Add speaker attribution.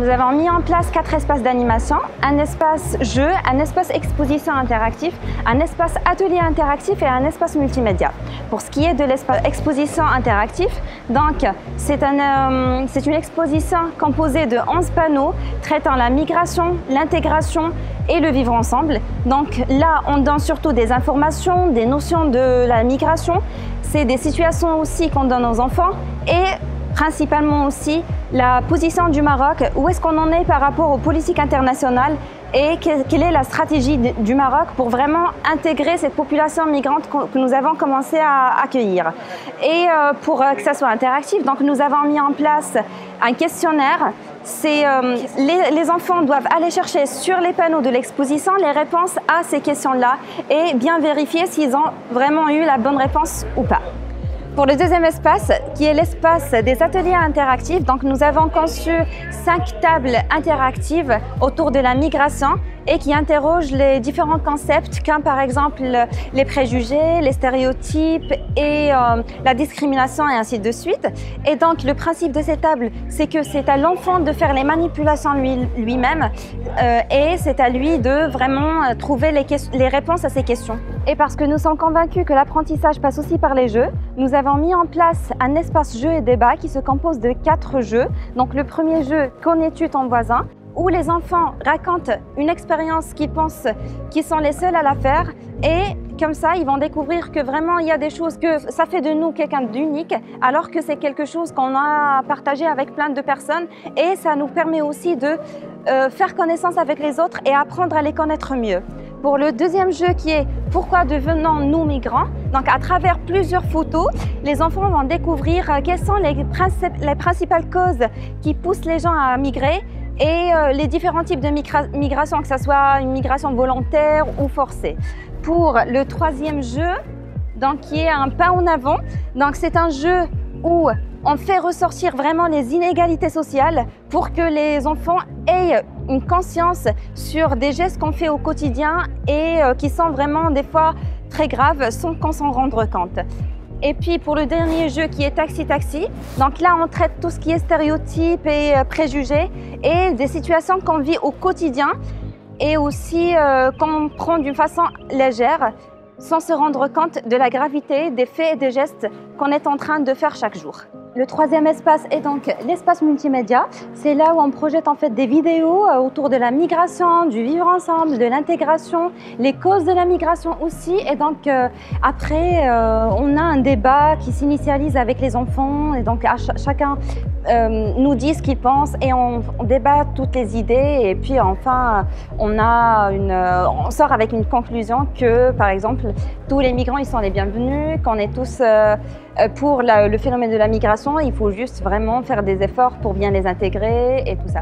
Speaker 1: nous avons mis en place 4 espaces d'animation, un espace jeu, un espace exposition interactif, un espace atelier interactif et un espace multimédia. Pour ce qui est de l'espace exposition interactif, donc c'est une exposition composée de 11 panneaux traitant la migration, l'intégration et le vivre ensemble. Donc là, on donne surtout des informations, des notions de la migration. C'est des situations aussi qu'on donne aux enfants et principalement aussi la position du Maroc, où est-ce qu'on en est par rapport aux politiques internationales et quelle est la stratégie du Maroc pour vraiment intégrer cette population migrante que nous avons commencé à accueillir. Et pour que ça soit interactif, donc nous avons mis en place un questionnaire. Les enfants doivent aller chercher sur les panneaux de l'exposition les réponses à ces questions-là et bien vérifier s'ils ont vraiment eu la bonne réponse ou pas. Pour le deuxième espace, qui est l'espace des ateliers interactifs, donc nous avons conçu 5 tables interactives autour de la migration et qui interrogent les différents concepts comme par exemple les préjugés, les stéréotypes et la discrimination et ainsi de suite. Et donc le principe de ces tables, c'est que c'est à l'enfant de faire les manipulations lui-même et c'est à lui de vraiment trouver les réponses à ces questions. Et parce que nous sommes convaincus que l'apprentissage passe aussi par les jeux, nous avons mis en place un espace jeu et débat qui se compose de 4 jeux. Donc le premier jeu, Connais-tu ton voisin?, où les enfants racontent une expérience qu'ils pensent qu'ils sont les seuls à la faire et comme ça, ils vont découvrir que vraiment il y a des choses que ça fait de nous quelqu'un d'unique alors que c'est quelque chose qu'on a partagé avec plein de personnes et ça nous permet aussi de faire connaissance avec les autres et apprendre à les connaître mieux. Pour le deuxième jeu qui est « Pourquoi devenons-nous migrants ?», donc à travers plusieurs photos, les enfants vont découvrir quelles sont les principales causes qui poussent les gens à migrer et les différents types de migration, que ce soit une migration volontaire ou forcée. Pour le troisième jeu, donc, qui est un pas en avant, donc c'est un jeu où on fait ressortir vraiment les inégalités sociales pour que les enfants aient une conscience sur des gestes qu'on fait au quotidien et qui sont vraiment des fois très graves sans qu'on s'en rende compte. Et puis pour le dernier jeu qui est Taxi Taxi, donc là on traite tout ce qui est stéréotypes et préjugés et des situations qu'on vit au quotidien et aussi qu'on prend d'une façon légère sans se rendre compte de la gravité des faits et des gestes qu'on est en train de faire chaque jour. Le troisième espace est donc l'espace multimédia. C'est là où on projette en fait des vidéos autour de la migration, du vivre ensemble, de l'intégration, les causes de la migration aussi. Et donc après, on a un débat qui s'initialise avec les enfants et donc chacun nous dit ce qu'il pense et on débat toutes les idées et puis enfin on sort avec une conclusion que par exemple tous les migrants ils sont les bienvenus, qu'on est tous pour le phénomène de la migration, il faut juste vraiment faire des efforts pour bien les intégrer et tout ça.